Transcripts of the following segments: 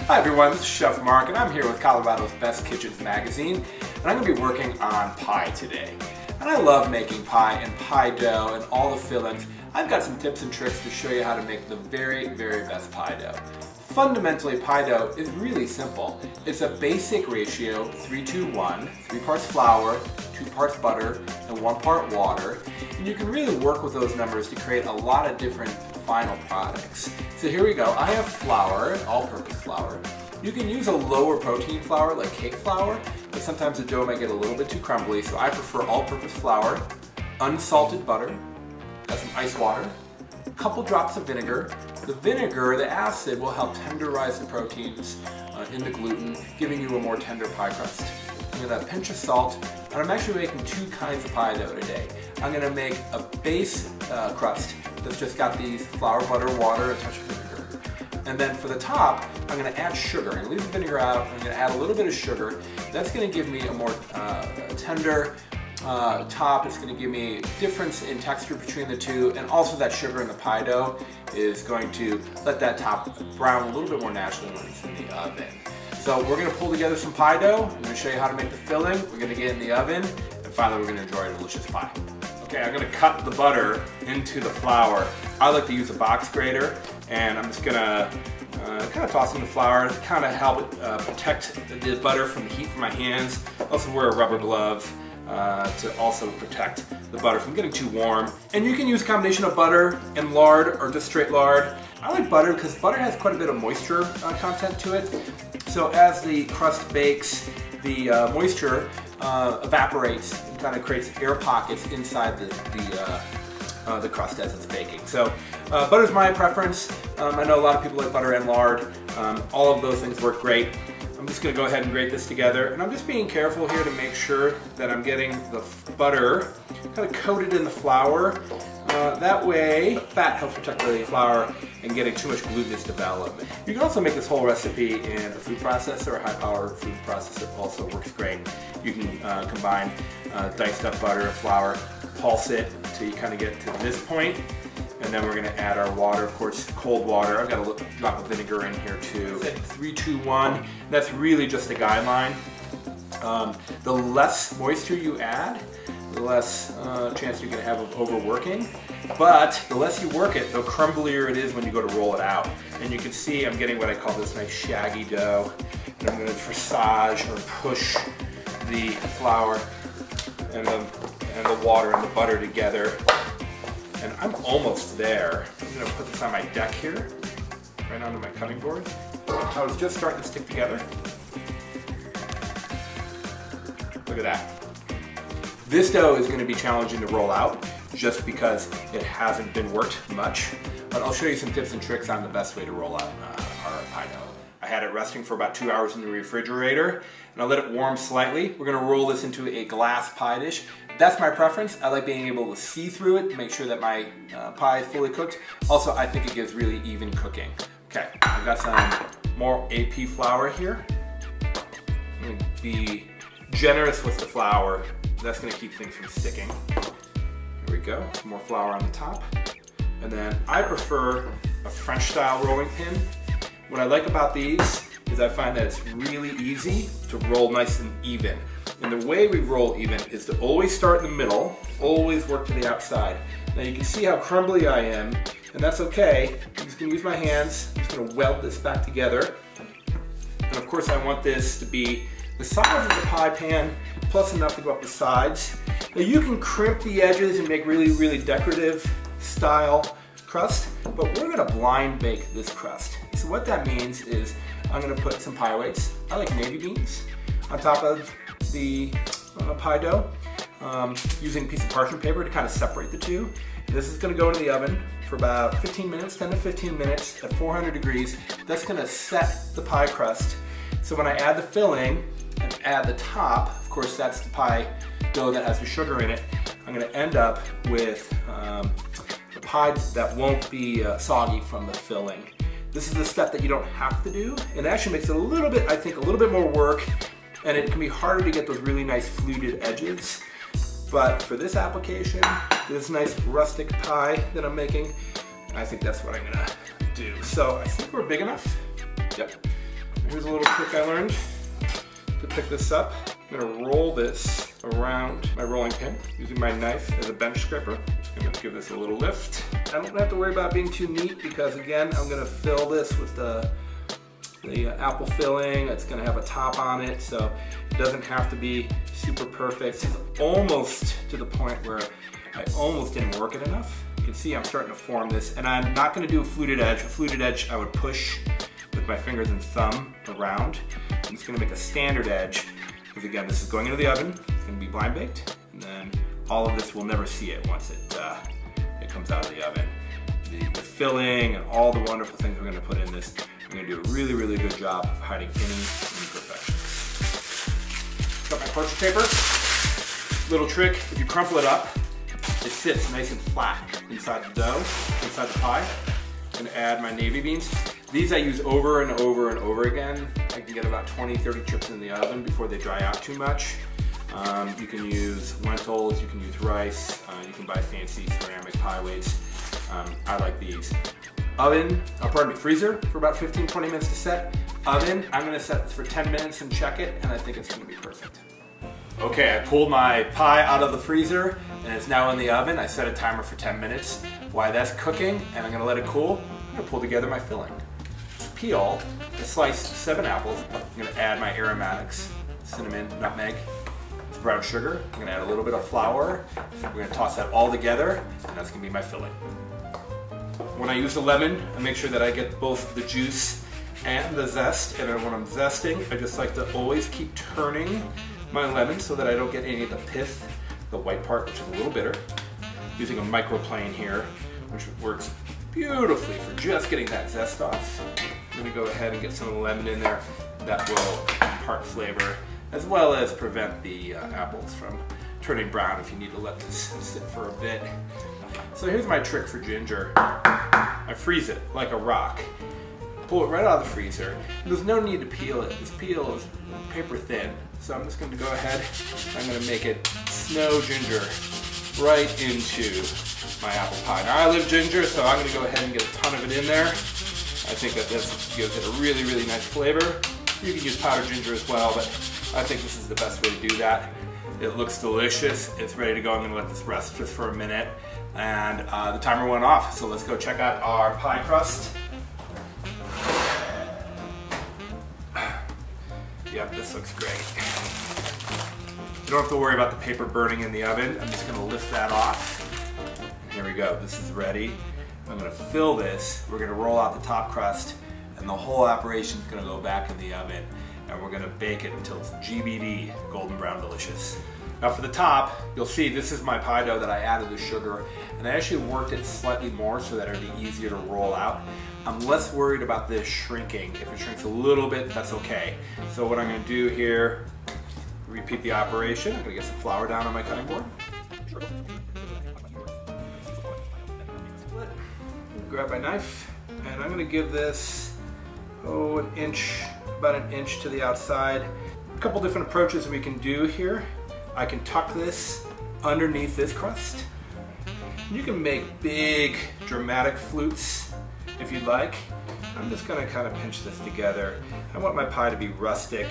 Hi everyone, this is Chef Mark and I'm here with Colorado's Best Kitchens magazine, and I'm going to be working on pie today. And I love making pie and pie dough and all the fillings. I've got some tips and tricks to show you how to make the very best pie dough. Fundamentally, pie dough is really simple. It's a basic ratio, 3-2-1, 3 parts flour, 2 parts butter, and 1 part water. And you can really work with those numbers to create a lot of different final products. So here we go. I have flour, all-purpose flour. You can use a lower protein flour like cake flour, but sometimes the dough might get a little bit too crumbly, so I prefer all-purpose flour, unsalted butter, got some ice water, a couple drops of vinegar. The vinegar, the acid, will help tenderize the proteins in the gluten, giving you a more tender pie crust. I'm going to pinch of salt, and I'm actually making 2 kinds of pie dough today. I'm going to make a base crust that's just got these flour, butter, water, a touch of vinegar. And then for the top, I'm going to add sugar. I'm going to leave the vinegar out, I'm going to add a little bit of sugar. That's going to give me a more tender top. It's going to give me a difference in texture between the two, and also that sugar in the pie dough is going to let that top brown a little bit more naturally when it's in the oven. So we're going to pull together some pie dough. I'm going to show you how to make the filling. We're going to get it in the oven, and finally we're going to enjoy a delicious pie. Okay, I'm going to cut the butter into the flour. I like to use a box grater, and I'm just going to kind of toss in the flour, kind of help protect the butter from the heat from my hands. Also wear a rubber glove to also protect the butter from getting too warm. And you can use a combination of butter and lard or just straight lard. I like butter because butter has quite a bit of moisture content to it. So as the crust bakes, the moisture evaporates and kind of creates air pockets inside the crust as it's baking. So butter is my preference. I know a lot of people like butter and lard. All of those things work great. I'm just going to go ahead and grate this together, and I'm just being careful here to make sure that I'm getting the butter kind of coated in the flour. That way, fat helps protect the flour and getting too much glutinous development. You can also make this whole recipe in a food processor, a high-power food processor also works great. You can combine diced up butter and flour, pulse it until you kind of get to this point. And then we're going to add our water, of course, cold water. I've got a little drop of vinegar in here too. 3-2-1, that's really just a guideline. The less moisture you add, the less chance you're going to have of overworking. But the less you work it, the crumblier it is when you go to roll it out. And you can see I'm getting what I call this nice shaggy dough. And I'm going to dressage or push the flour and the water and the butter together. And I'm almost there. I'm going to put this on my deck here, right onto my cutting board. I was just starting to stick together. Look at that. This dough is going to be challenging to roll out just because it hasn't been worked much, but I'll show you some tips and tricks on the best way to roll out our pie dough. I had it resting for about 2 hours in the refrigerator, and I let it warm slightly. We're going to roll this into a glass pie dish. That's my preference. I like being able to see through it to make sure that my pie is fully cooked. Also, I think it gives really even cooking. Okay, I've got some more AP flour here. I'm going to be generous with the flour. That's going to keep things from sticking. Here we go, some more flour on the top. And then I prefer a French style rolling pin. What I like about these is I find that it's really easy to roll nice and even. And the way we roll even is to always start in the middle, always work to the outside. Now you can see how crumbly I am, and that's okay. I'm just going to use my hands. I'm just going to weld this back together. And of course I want this to be the size of the pie pan, plus enough to go up the sides. Now you can crimp the edges and make really decorative style crust, but we're going to blind bake this crust. So what that means is I'm going to put some pie weights. I like navy beans on top of the pie dough, using a piece of parchment paper to kind of separate the two. This is going to go into the oven for about 15 minutes, 10 to 15 minutes at 400 degrees. That's going to set the pie crust. So when I add the filling and add the top, of course that's the pie dough that has the sugar in it, I'm going to end up with a pie that won't be soggy from the filling. This is a step that you don't have to do, and it actually makes it a little bit, I think, a little bit more work, and it can be harder to get those really nice fluted edges. But for this application, this nice rustic pie that I'm making, I think that's what I'm gonna do. So I think we're big enough. Yep. here's a little trick I learned to pick this up. I'm gonna roll this around my rolling pin using my knife as a bench scraper. Just gonna give this a little lift. I don't have to worry about being too neat because again, I'm gonna fill this with the apple filling. It's gonna have a top on it, so it doesn't have to be super perfect. It's almost to the point where I almost didn't work it enough. You can see I'm starting to form this, and I'm not gonna do a fluted edge. A fluted edge I would push with my fingers and thumb around. I'm just gonna make a standard edge, because again, this is going into the oven. It's gonna be blind baked, and then all of this, we'll never see it once it comes out of the oven. The filling and all the wonderful things we're gonna put in this, we're gonna do a really, really good job of hiding any imperfections. Got my parchment paper. Little trick, if you crumple it up, it sits nice and flat inside the dough, inside the pie. I'm gonna add my navy beans. These I use over and over and over again. I can get about 20, 30 trips in the oven before they dry out too much. You can use lentils, you can use rice, you can buy fancy ceramic pie weights. I like these. Freezer for about 15, 20 minutes to set. Oven, I'm gonna set this for 10 minutes and check it, and I think it's gonna be perfect. Okay, I pulled my pie out of the freezer, and it's now in the oven. I set a timer for 10 minutes. While that's cooking, and I'm gonna let it cool, I'm gonna pull together my filling. Peel, I sliced 7 apples. I'm gonna add my aromatics, cinnamon, nutmeg, brown sugar. I'm gonna add a little bit of flour. We're gonna toss that all together, and that's gonna be my filling. When I use the lemon, I make sure that I get both the juice and the zest, and then when I'm zesting, I just like to always keep turning my lemon so that I don't get any of the pith, the white part, which is a little bitter. Using a microplane here, which works beautifully for just getting that zest off. I'm gonna go ahead and get some of the lemon in there. That will impart flavor, as well as prevent the apples from turning brown if you need to let this sit for a bit. So here's my trick for ginger. I freeze it like a rock. Pull it right out of the freezer. There's no need to peel it. This peel is paper thin. So I'm just going to go ahead, I'm going to make it snow ginger right into my apple pie. Now I live ginger, so I'm going to go ahead and get a ton of it in there. I think that this gives it a really, really nice flavor. You can use powdered ginger as well, but I think this is the best way to do that. It looks delicious. It's ready to go. I'm going to let this rest just for a minute. And the timer went off, so let's go check out our pie crust. Yep, this looks great. You don't have to worry about the paper burning in the oven. I'm just going to lift that off. Here we go. This is ready. I'm going to fill this. We're going to roll out the top crust, and the whole operation is going to go back in the oven, and we're going to bake it until it's GBD, golden brown delicious. Now for the top, you'll see this is my pie dough that I added the sugar, and I actually worked it slightly more so that it would be easier to roll out. I'm less worried about this shrinking. If it shrinks a little bit, that's okay. So what I'm going to do here, repeat the operation. I'm going to get some flour down on my cutting board. Grab my knife, and I'm going to give this, about an inch to the outside. A couple different approaches we can do here. I can tuck this underneath this crust. You can make big, dramatic flutes if you'd like. I'm just going to kind of pinch this together. I want my pie to be rustic.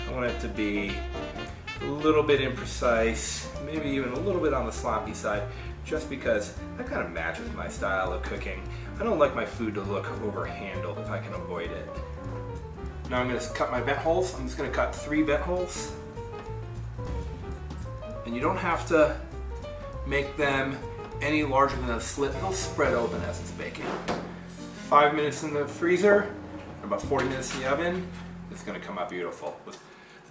I want it to be a little bit imprecise, maybe even a little bit on the sloppy side, just because that kind of matches my style of cooking. I don't like my food to look overhandled if I can avoid it. Now I'm going to cut my vent holes. I'm just going to cut 3 vent holes. And you don't have to make them any larger than a slit. They'll spread open as it's baking. 5 minutes in the freezer, about 40 minutes in the oven. It's going to come out beautiful. The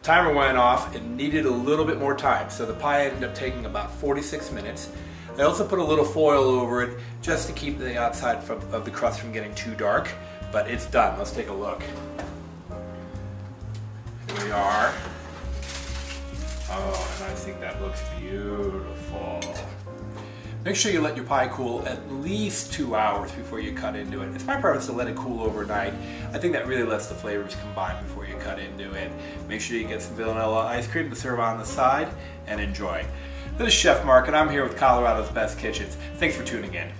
timer went off. It needed a little bit more time, so the pie ended up taking about 46 minutes. I also put a little foil over it just to keep the outside of the crust from getting too dark, but it's done. Let's take a look. Here we are. Oh, and I think that looks beautiful. Make sure you let your pie cool at least 2 hours before you cut into it. It's my preference to let it cool overnight. I think that really lets the flavors combine before you cut into it. Make sure you get some vanilla ice cream to serve on the side, and enjoy. This is Chef Mark, and I'm here with Colorado's Best Kitchens. Thanks for tuning in.